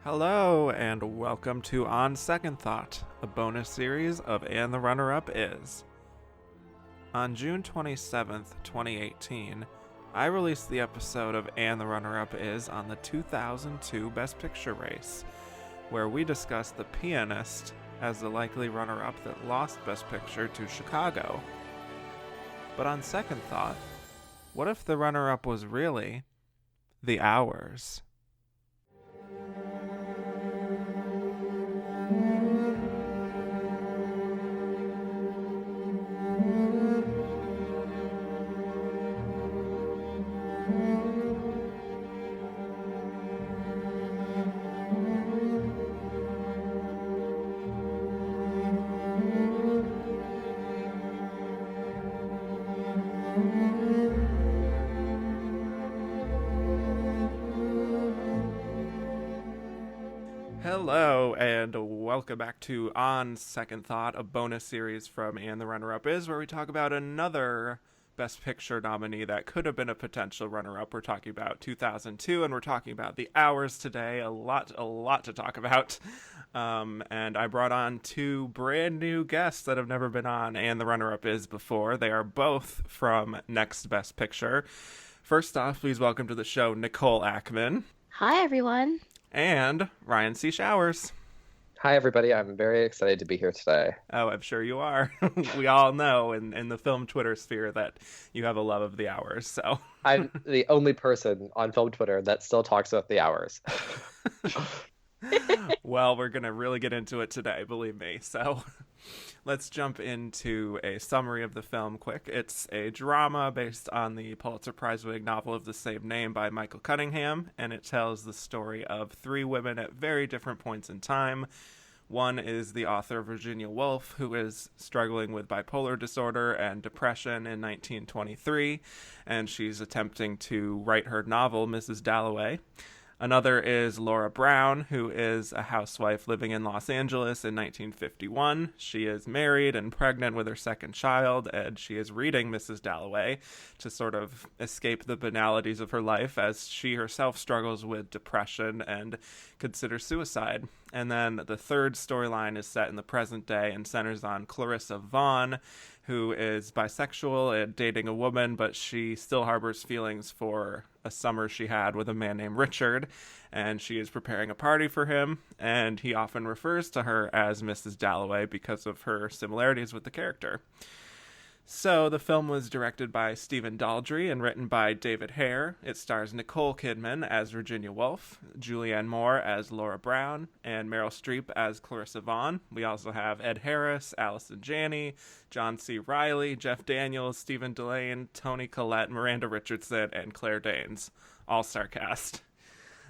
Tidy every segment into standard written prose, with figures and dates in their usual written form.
Hello, and welcome to On Second Thought, a bonus series of And the Runner-Up Is. On June 27th, 2018, I released the episode of And the Runner-Up Is on the 2002 Best Picture race, where we discussed The Pianist as the likely runner-up that lost Best Picture to Chicago. But on second thought, what if the runner-up was really The Hours? Hello, and welcome back to On Second Thought, a bonus series from And the Runner-Up Is, where we talk about another Best Picture nominee that could have been a potential runner-up. We're talking about 2002, and we're talking about The Hours today. A lot to talk about. And I brought on two brand new guests that have never been on And the Runner-Up Is before. They are both from Next Best Picture. First off, please welcome to the show Nicole Ackman. Hi, everyone. And Ryan C. Showers. Hi, everybody. I'm very excited to be here today. Oh, I'm sure you are. We all know in the film Twitter sphere that you have a love of The Hours, so. I'm the only person on film Twitter that still talks about The Hours. Well, we're going to really get into it today, believe me. So let's jump into a summary of the film quick. It's a drama based on the Pulitzer Prize-winning novel of the same name by Michael Cunningham, and it tells the story of three women at very different points in time. One is the author Virginia Woolf, who is struggling with bipolar disorder and depression in 1923, and she's attempting to write her novel, Mrs. Dalloway. Another is Laura Brown, who is a housewife living in Los Angeles in 1951. She is married and pregnant with her second child, and she is reading Mrs. Dalloway to sort of escape the banalities of her life as she herself struggles with depression and considers suicide. And then the third storyline is set in the present day and centers on Clarissa Vaughn, who is bisexual and dating a woman, but she still harbors feelings for a summer she had with a man named Richard, and she is preparing a party for him, and he often refers to her as Mrs. Dalloway because of her similarities with the character. So, the film was directed by Stephen Daldry and written by David Hare. It stars Nicole Kidman as Virginia Woolf, Julianne Moore as Laura Brown, and Meryl Streep as Clarissa Vaughn. We also have Ed Harris, Allison Janney, John C. Reilly, Jeff Daniels, Stephen Dillane, Toni Collette, Miranda Richardson, and Claire Danes. All-star cast.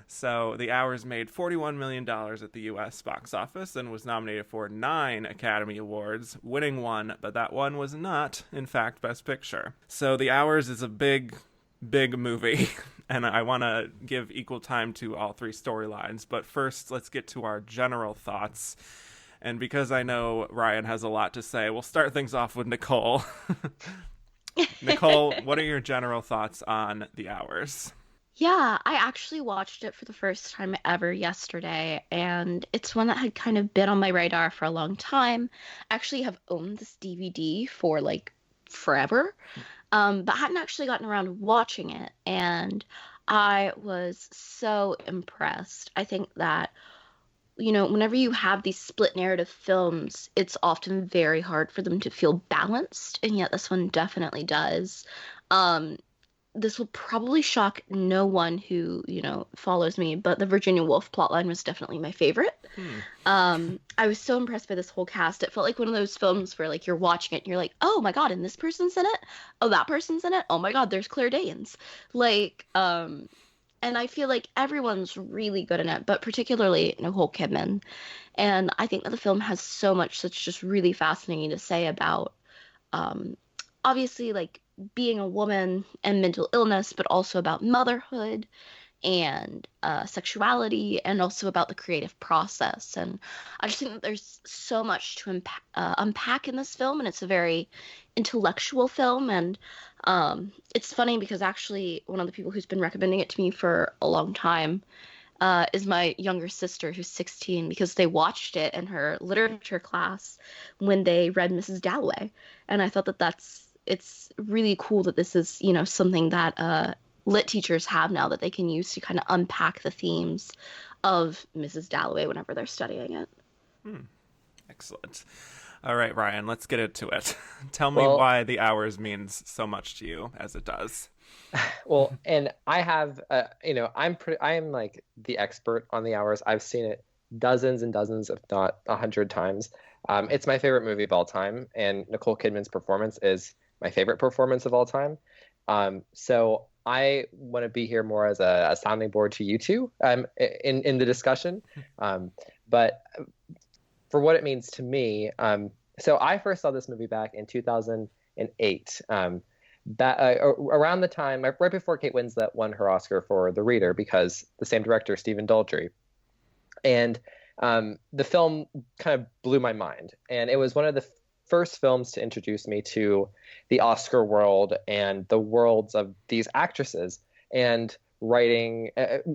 So, The Hours made $41 million at the U.S. box office and was nominated for 9 Academy Awards, winning 1, but that one was not, in fact, Best Picture. So, The Hours is a big movie, and I want to give equal time to all three storylines. But first, let's get to our general thoughts. And because I know Ryan has a lot to say, we'll start things off with Nicole. Nicole, what are your general thoughts on The Hours? Yeah, I actually watched it for the first time ever yesterday, and it's one that had kind of been on my radar for a long time. I actually have owned this DVD for like forever, but hadn't actually gotten around to watching it, and I was so impressed. I think that, whenever you have these split narrative films, it's often very hard for them to feel balanced, and yet this one definitely does. This will probably shock no one who, follows me, but the Virginia Woolf plotline was definitely my favorite. I was so impressed by this whole cast. It felt like one of those films where, like, you're watching it and you're like, oh my god, and this person's in it? Oh, that person's in it? Oh my god, there's Claire Danes. And I feel like everyone's really good in it, but particularly Nicole Kidman. And I think that the film has so much that's just really fascinating to say about, obviously, like, being a woman and mental illness, but also about motherhood and sexuality, and also about the creative process. And I just think that there's so much to unpack in this film, and it's a very intellectual film. And it's funny because actually one of the people who's been recommending it to me for a long time is my younger sister who's 16 because they watched it in her literature class when they read Mrs. Dalloway. And I thought that it's really cool that this is, something that lit teachers have now that they can use to kind of unpack the themes of Mrs. Dalloway whenever they're studying it. Excellent. All right, Ryan, let's get into it. Tell me Well, why The Hours means so much to you as it does. well, and I have, I am like the expert on The Hours. I've seen it dozens and dozens, if not 100 times. It's my favorite movie of all time, and Nicole Kidman's performance is my favorite performance of all time. So I want to be here more as a sounding board to you two, in the discussion. But for what it means to me, so I first saw this movie back in 2008. Around the time, right before Kate Winslet won her Oscar for The Reader, because the same director, Stephen Daldry. And the film kind of blew my mind. And it was one of the first films to introduce me to the Oscar world and the worlds of these actresses and writing,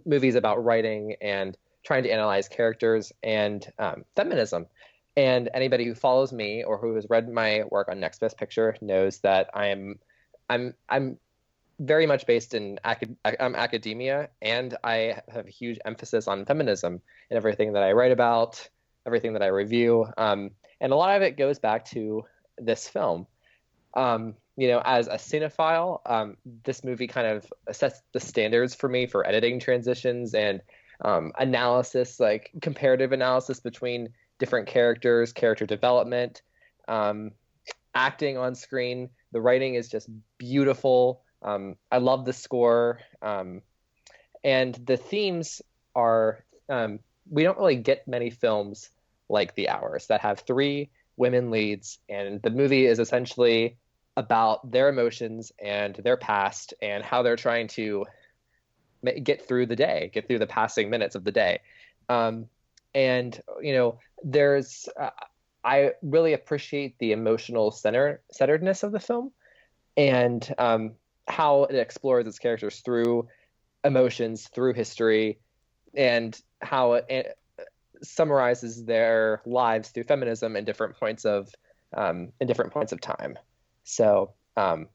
movies about writing and trying to analyze characters and feminism. And anybody who follows me or who has read my work on Next Best Picture knows that I'm very much based in academia, and I have a huge emphasis on feminism in everything that I write about, everything that I review, and a lot of it goes back to this film. As a cinephile, this movie kind of sets the standards for me for editing transitions and analysis, like comparative analysis between different characters, character development, acting on screen. The writing is just beautiful. I love the score. And the themes are, we don't really get many films like The Hours that have three women leads. And the movie is essentially about their emotions and their past and how they're trying to get through the day, get through the passing minutes of the day. There's, I really appreciate the emotional centeredness of the film and how it explores its characters through emotions, through history, and how it summarizes their lives through feminism in different points of time. So, and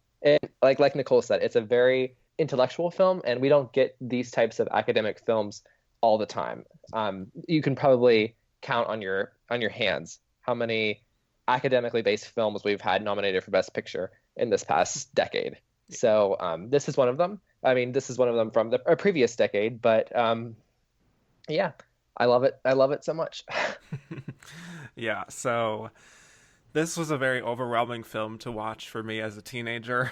like Nicole said, it's a very intellectual film, and we don't get these types of academic films all the time. You can probably count on your hands how many academically based films we've had nominated for Best Picture in this past decade. So this is one of them. I mean, this is one of them from a previous decade, but yeah, I love it. I love it so much. Yeah, so this was a very overwhelming film to watch for me as a teenager.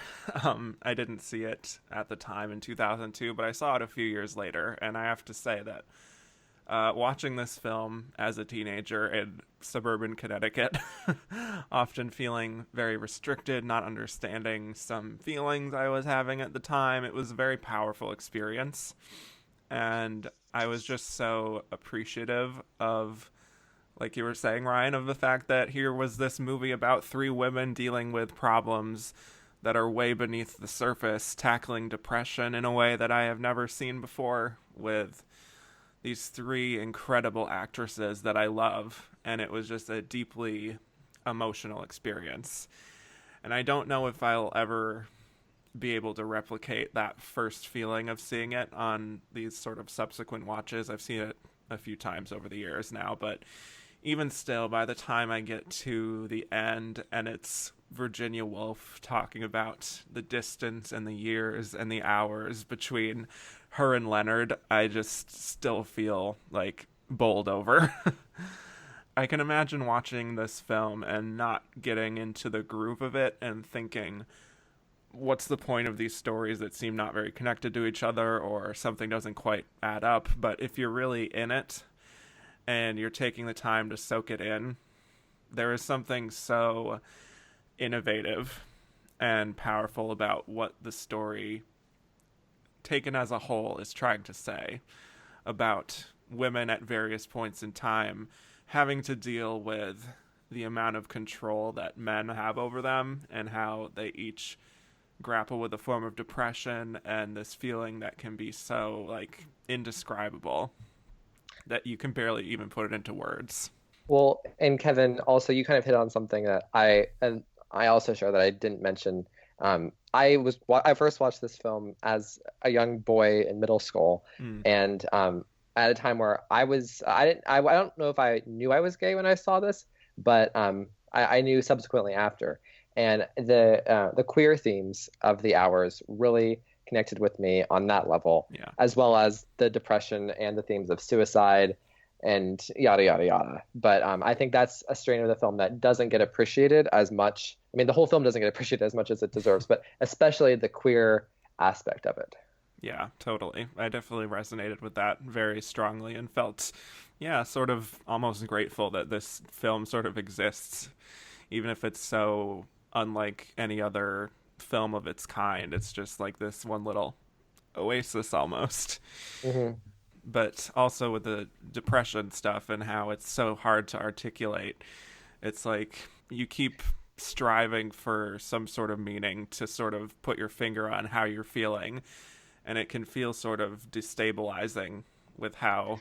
I didn't see it at the time in 2002, but I saw it a few years later, and I have to say that watching this film as a teenager in suburban Connecticut, often feeling very restricted, not understanding some feelings I was having at the time, it was a very powerful experience. And I was just so appreciative of, like you were saying, Ryan, of the fact that here was this movie about three women dealing with problems that are way beneath the surface, tackling depression in a way that I have never seen before, with these three incredible actresses that I love, and it was just a deeply emotional experience. And I don't know if I'll ever be able to replicate that first feeling of seeing it on these sort of subsequent watches. I've seen it a few times over the years now, but even still, by the time I get to the end and it's Virginia Woolf talking about the distance and the years and the hours between her and Leonard, I just still feel like bowled over. I can imagine watching this film and not getting into the groove of it and thinking, what's the point of these stories that seem not very connected to each other, or something doesn't quite add up? But if you're really in it and you're taking the time to soak it in, there is something so innovative and powerful about what the story, taken as a whole, is trying to say about women at various points in time having to deal with the amount of control that men have over them, and how they each grapple with a form of depression and this feeling that can be so, like, indescribable. that you can barely even put it into words. Well, and Kevin, also you kind of hit on something that I also share that I didn't mention. I first watched this film as a young boy in middle school, Mm. and at a time where I don't know if I knew I was gay when I saw this, but I knew subsequently after, and the queer themes of the hours really connected with me on that level, Yeah. as well as the depression and the themes of suicide and yada yada yada. But I think that's a strain of the film that doesn't get appreciated as much. I mean, the whole film doesn't get appreciated as much as it deserves, but especially the queer aspect of it. Yeah, totally. I definitely resonated with that very strongly and felt, yeah, sort of almost grateful that this film sort of exists, even if it's so unlike any other film of its kind. It's just like this one little oasis almost. Hmm. But also with the depression stuff and how it's so hard to articulate, it's like you keep striving for some sort of meaning to sort of put your finger on how you're feeling, and it can feel sort of destabilizing with how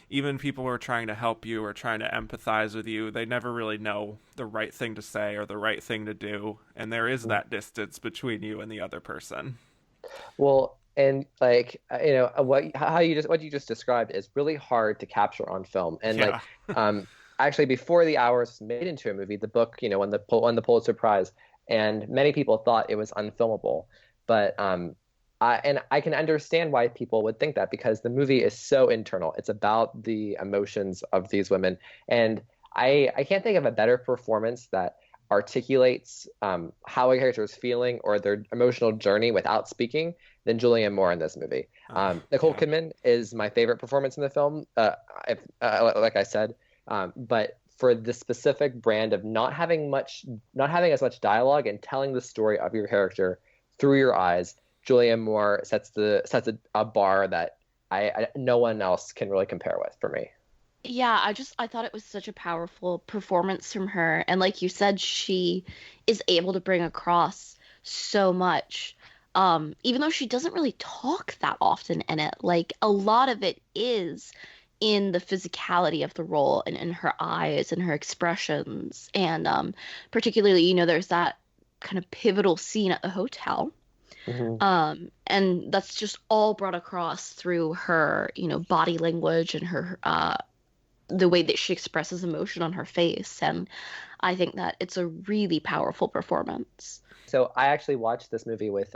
even people who are trying to help you or trying to empathize with you, they never really know the right thing to say or the right thing to do, and there is that distance between you and the other person. Well, and like what you just described is really hard to capture on film. And like Yeah. um actually before The Hours was made into a movie, the book, won the Pulitzer Prize, and many people thought it was unfilmable. But I can understand why people would think that, because the movie is so internal. It's about the emotions of these women. And I can't think of a better performance that articulates how a character is feeling or their emotional journey without speaking than Julianne Moore in this movie. Nicole Yeah. Kidman is my favorite performance in the film, like I said. But for the specific brand of not having as much dialogue and telling the story of your character through your eyes, Julianne Moore sets a bar that no one else can really compare with for me. Yeah, I thought it was such a powerful performance from her. And like you said, she is able to bring across so much. Even though she doesn't really talk that often in it. Like a lot of it is in the physicality of the role and in her eyes and her expressions. And particularly, there's that kind of pivotal scene at the hotel. Hmm. And that's just all brought across through her, body language and her the way that she expresses emotion on her face. And I think that it's a really powerful performance. So I actually watched this movie with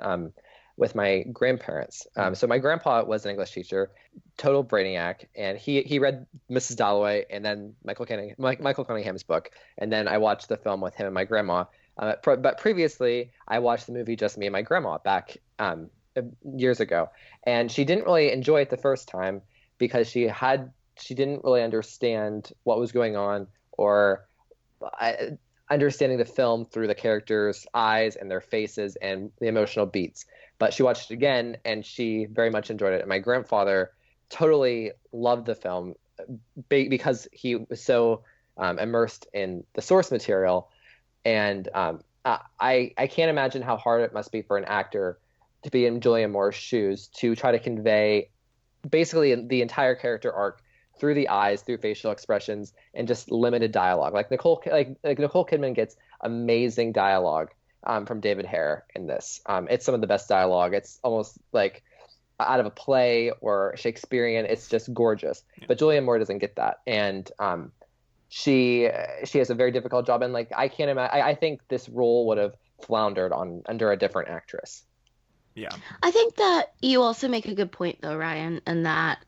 my grandparents. So my grandpa was an English teacher, total brainiac, and he read Mrs. Dalloway and then Michael Cunningham's book, and then I watched the film with him and my grandma. But previously, I watched the movie just me and my grandma back years ago, and she didn't really enjoy it the first time because she didn't really understand what was going on, or understanding the film through the characters' eyes and their faces and the emotional beats. But she watched it again and she very much enjoyed it. And my grandfather totally loved the film because he was so immersed in the source material. And I can't imagine how hard it must be for an actor to be in Julianne Moore's shoes to try to convey basically the entire character arc through the eyes, through facial expressions, and just limited dialogue. Like Nicole Kidman gets amazing dialogue from David Hare in this. It's some of the best dialogue. It's almost like out of a play or Shakespearean. It's just gorgeous. Yeah. But Julianne Moore doesn't get that, and she has a very difficult job. And like I can't imagine. I think this role would have floundered under a different actress. Yeah. I think that you also make a good point, though, Ryan, and that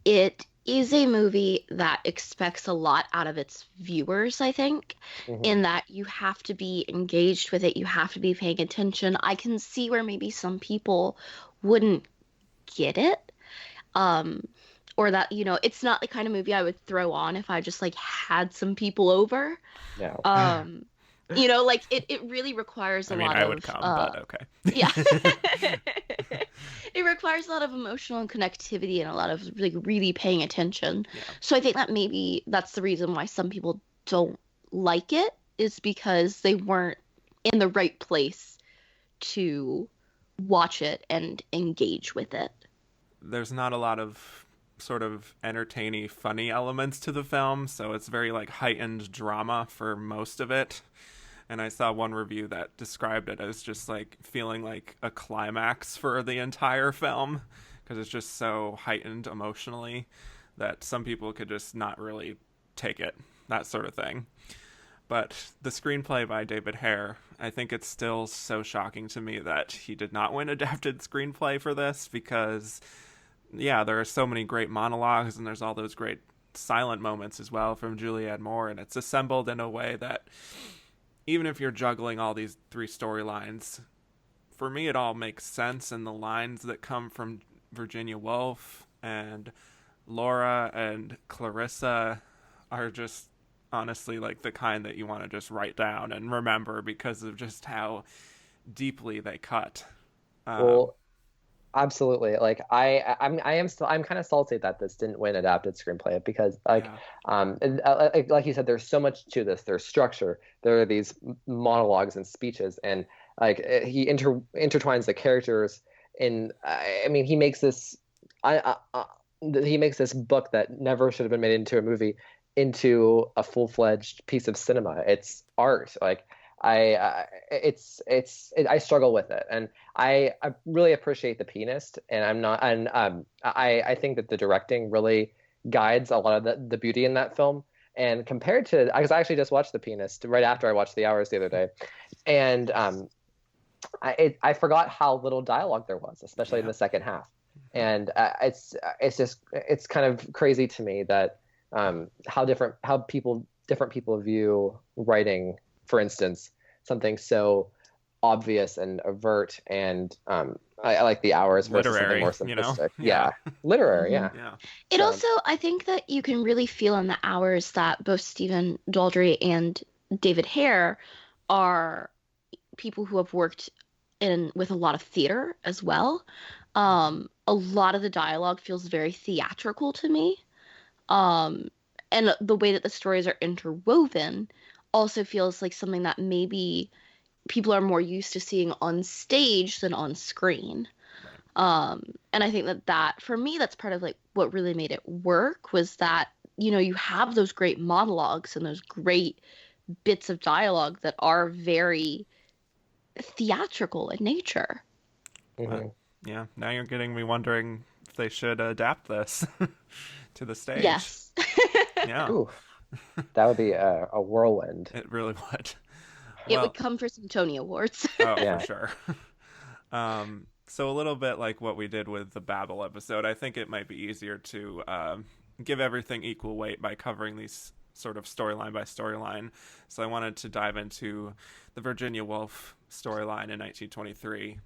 it is a movie that expects a lot out of its viewers, I think, Mm-hmm. in that you have to be engaged with it, you have to be paying attention. I can see where maybe some people wouldn't get it. Um, or that, it's not the kind of movie I would throw on if I just like had some people over. No. Um, like it really requires a I mean, lot I of would come, but okay. yeah. It requires a lot of emotional connectivity and a lot of like really paying attention. Yeah. So I think that maybe that's the reason why some people don't like it, is because they weren't in the right place to watch it and engage with it. There's not a lot of sort of entertaining, funny elements to the film, so it's very like heightened drama for most of it. And I saw one review that described it as just like feeling like a climax for the entire film because it's just so heightened emotionally that some people could just not really take it, that sort of thing. But the screenplay by David Hare, I think it's still so shocking to me that he did not win adapted screenplay for this because, yeah, there are so many great monologues and there's all those great silent moments as well from Julianne Moore, and it's assembled in a way that even if you're juggling all these three storylines, for me it all makes sense, and the lines that come from Virginia Woolf and Laura and Clarissa are just honestly like the kind that you want to just write down and remember because of just how deeply they cut. Well, absolutely. Like I'm kind of salty that this didn't win adapted screenplay because Yeah. like you said, there's so much to this. There's structure. There are these monologues and speeches, and like he intertwines the characters. In I mean, he makes this. He makes this book that never should have been made into a movie into a full-fledged piece of cinema. It's art. Like I struggle with it, and I really appreciate The Pianist, and I think that the directing really guides a lot of the beauty in that film. And compared to, because I actually just watched The Pianist right after I watched The Hours the other day, and I forgot how little dialogue there was, especially in the second half. And it's kind of crazy to me that how different people view writing, for instance, something so obvious and overt, and I like The Hours versus Literary, something more simplistic. Yeah. Literary, Mhm. Yeah. It So- also, I think that you can really feel in The Hours that both Stephen Daldry and David Hare are people who have worked with a lot of theater as well. A lot of the dialogue feels very theatrical to me. And the way that the stories are interwoven also feels like something that maybe people are more used to seeing on stage than on screen. And I think that for me, that's part of like what really made it work was that, you have those great monologues and those great bits of dialogue that are very theatrical in nature. Mhm. Yeah, now you're getting me wondering if they should adapt this to the stage. Yes. Yeah, Ooh, that would be a whirlwind. it really would. It Well, would come for some Tony Awards. oh, Yeah. for sure. So a little bit like what we did with the Babel episode, I think it might be easier to give everything equal weight by covering these sort of storyline by storyline. So I wanted to dive into the Virginia Woolf storyline in 1923.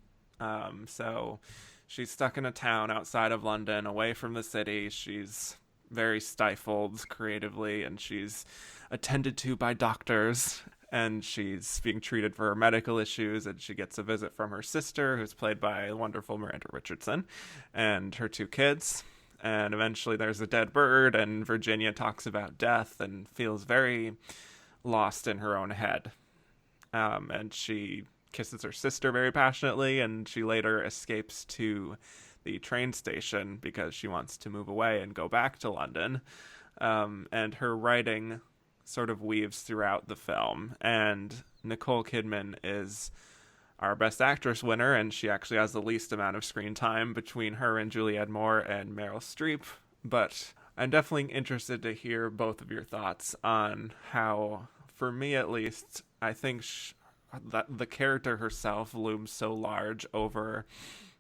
So she's stuck in a town outside of London, away from the city. She's very stifled creatively, and she's attended to by doctors, and she's being treated for her medical issues, and she gets a visit from her sister, who's played by the wonderful Miranda Richardson, and her two kids. And eventually there's a dead bird, and Virginia talks about death and feels very lost in her own head. And she kisses her sister very passionately, and she later escapes to the train station because she wants to move away and go back to London. And her writing sort of weaves throughout the film. And Nicole Kidman is our Best Actress winner, and she actually has the least amount of screen time between her and Julianne Moore and Meryl Streep. But I'm definitely interested to hear both of your thoughts on how, for me at least, I think that the character herself looms so large over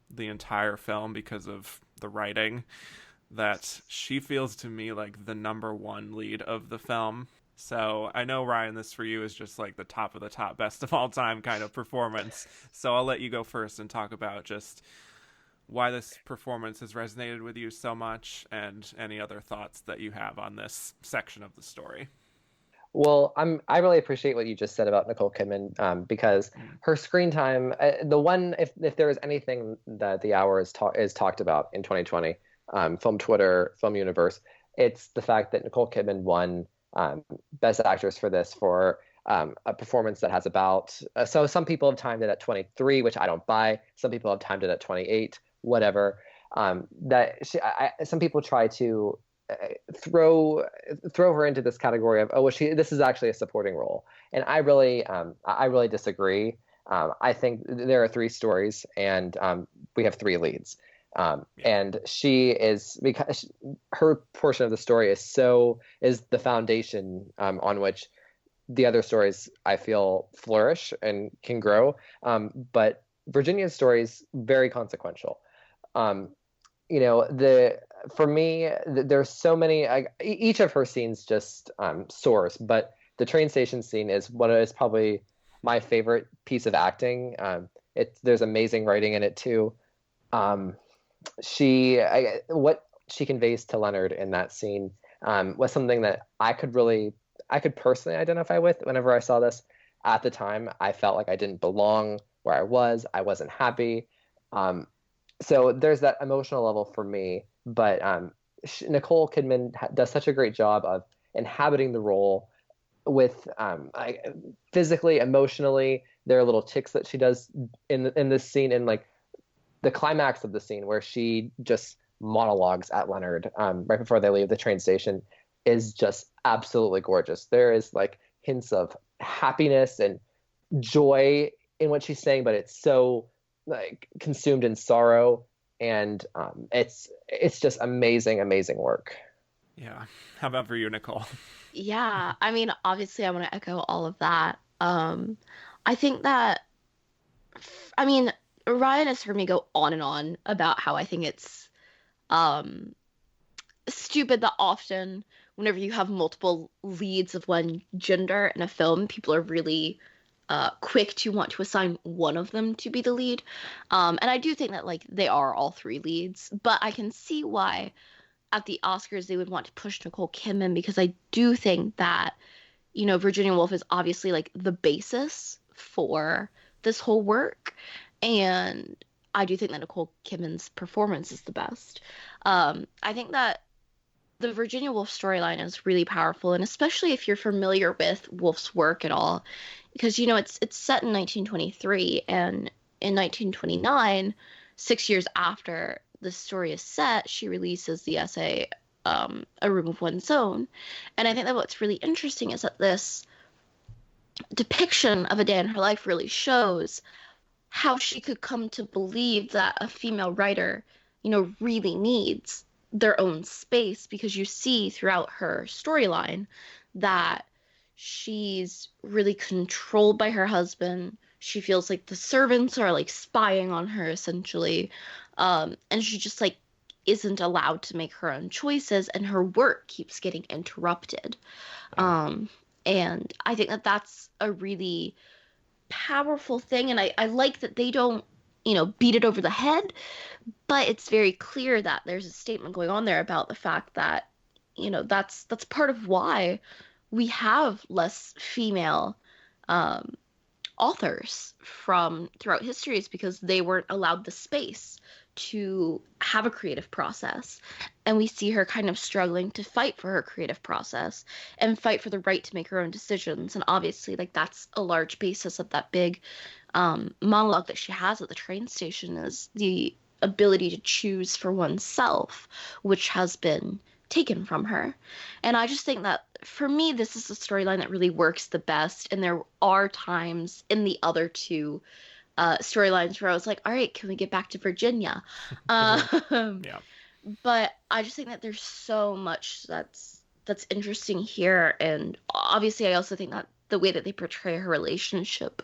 the entire film because of the writing that she feels to me like the number one lead of the film. So I know, Ryan, this for you is just like the top of the top, best of all time kind of performance. So I'll let you go first and talk about just why this performance has resonated with you so much and any other thoughts that you have on this section of the story. Well, I really appreciate what you just said about Nicole Kidman, because her screen time, if there is anything that The Hour is talked about in 2020, film Twitter, film universe, it's the fact that Nicole Kidman won Best Actress for this for a performance that has about so some people have timed it at 23, which I don't buy. Some people have timed it at 28, whatever. Some people try to throw throw her into this category of, oh, well, this is actually a supporting role, and I really disagree. I think there are three stories, and we have three leads. And she is, because her portion of the story is the foundation on which the other stories I feel flourish and can grow. But Virginia's story is very consequential. For me, there's so many. Each of her scenes just soars, but the train station scene is probably my favorite piece of acting. There's amazing writing in it too. What she conveys to Leonard in that scene was something that I could personally identify with. Whenever I saw this at the time, I felt like I didn't belong where I was. I wasn't happy. So there's that emotional level for me. But Nicole Kidman does such a great job of inhabiting the role with physically, emotionally. There are little ticks that she does in this scene, and like the climax of the scene where she just monologues at Leonard right before they leave the train station is just absolutely gorgeous. There is like hints of happiness and joy in what she's saying, but it's so like consumed in sorrow, and it's just amazing work. Yeah. How about for you, Nicole? Yeah, I mean, obviously, I want to echo all of that. I think that, I mean, Ryan has heard me go on and on about how I think it's um, stupid that often, whenever you have multiple leads of one gender in a film, people are really quick to want to assign one of them to be the lead. And I do think that like they are all three leads, but I can see why at the Oscars they would want to push Nicole Kidman, because I do think that, Virginia Woolf is obviously like the basis for this whole work. And I do think that Nicole Kidman's performance is the best. I think that the Virginia Woolf storyline is really powerful, and especially if you're familiar with Woolf's work at all, because it's set in 1923, and in 1929, 6 years after the story is set, she releases the essay A Room of One's Own. And I think that what's really interesting is that this depiction of a day in her life really shows how she could come to believe that a female writer, really needs their own space, because you see throughout her storyline that she's really controlled by her husband. She feels like the servants are like spying on her essentially. And she just like isn't allowed to make her own choices, and her work keeps getting interrupted. And I think that that's a really powerful thing, and I like that they don't beat it over the head, but it's very clear that there's a statement going on there about the fact that that's part of why we have less female authors from throughout history, is because they weren't allowed the space to have a creative process. And we see her kind of struggling to fight for her creative process and fight for the right to make her own decisions. And obviously, like, that's a large basis of that big monologue that she has at the train station, is the ability to choose for oneself, which has been taken from her. And I just think that for me, this is a storyline that really works the best. And there are times in the other two storylines where I was like, all right, can we get back to Virginia? Yeah. But I just think that there's so much that's interesting here. And obviously, I also think that the way that they portray her relationship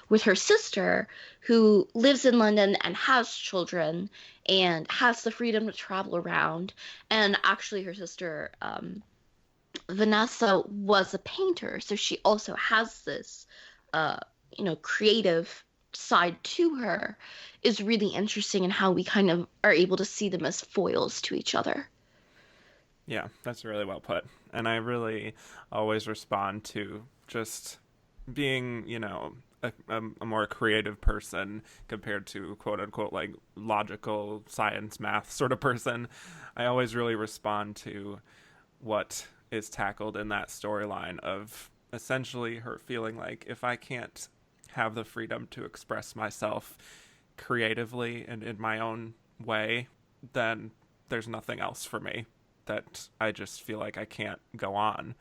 with her sister, who lives in London and has children and has the freedom to travel around. And actually, her sister, Vanessa, was a painter. So she also has this, creative side to her, is really interesting, in how we kind of are able to see them as foils to each other. Yeah, that's really well put. And I really always respond to just being, a more creative person compared to quote unquote like logical science math sort of person. I always really respond to what is tackled in that storyline of essentially her feeling like, if I can't have the freedom to express myself creatively and in my own way, then there's nothing else for me, that I just feel like I can't go on.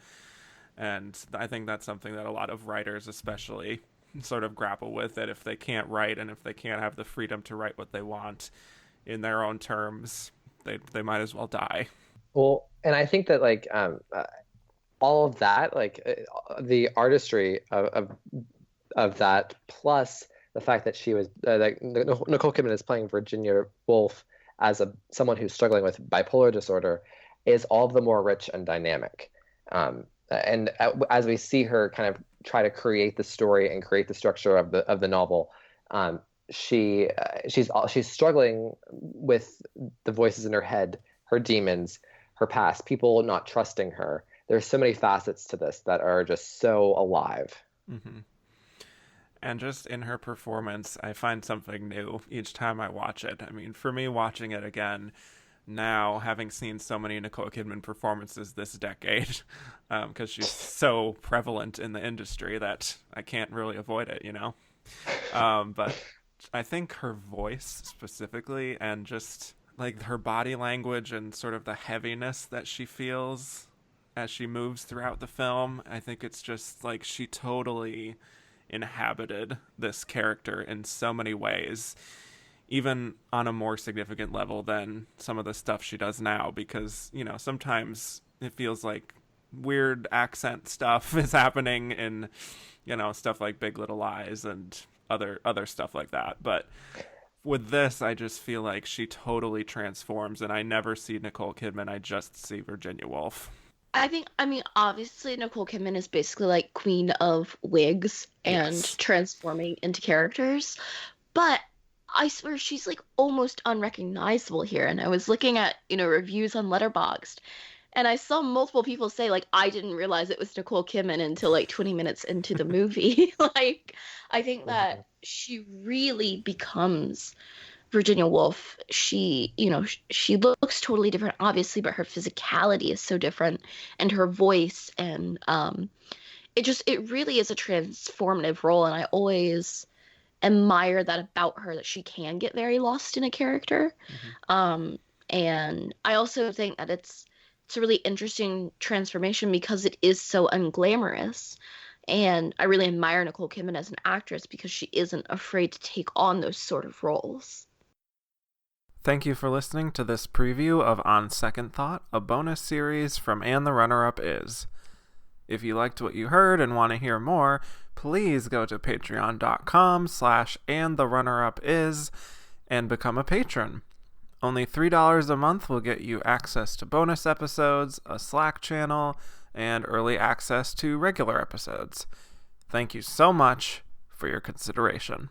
And I think that's something that a lot of writers especially sort of grapple with, that if they can't write and if they can't have the freedom to write what they want in their own terms, they might as well die. Well, and I think that like all of that, like the artistry of that, plus the fact that she was like Nicole Kidman is playing Virginia Woolf as someone who's struggling with bipolar disorder, is all the more rich and dynamic. And as we see her kind of try to create the story and create the structure of the novel, she's struggling with the voices in her head, her demons, her past, people not trusting her. There's so many facets to this that are just so alive. Mm-hmm. And just in her performance, I find something new each time I watch it. I mean, for me, watching it again now, having seen so many Nicole Kidman performances this decade, because she's so prevalent in the industry that I can't really avoid it, you know? But I think her voice specifically, and just like her body language and sort of the heaviness that she feels as she moves throughout the film, I think it's just like she totally inhabited this character in so many ways, even on a more significant level than some of the stuff she does now, because, you know, sometimes it feels like weird accent stuff is happening in, you know, stuff like Big Little Lies and other stuff like that. But with this, I just feel like she totally transforms, and I never see Nicole Kidman, I just see Virginia Woolf. I mean, obviously, Nicole Kidman is basically like queen of wigs and Yes. transforming into characters. But I swear she's like almost unrecognizable here. And I was looking at, reviews on Letterboxd, and I saw multiple people say, like, I didn't realize it was Nicole Kidman until like 20 minutes into the movie. Like, I think that she really becomes Virginia Woolf. She looks totally different, obviously, but her physicality is so different, and her voice, and it really is a transformative role, and I always admire that about her, that she can get very lost in a character. Mm-hmm. And I also think that it's a really interesting transformation because it is so unglamorous. And I really admire Nicole Kidman as an actress because she isn't afraid to take on those sort of roles. Thank you for listening to this preview of On Second Thought, a bonus series from And the Runner-Up Is. If you liked what you heard and want to hear more, please go to patreon.com/andtherunnerup.is and become a patron. Only $3 a month will get you access to bonus episodes, a Slack channel, and early access to regular episodes. Thank you so much for your consideration.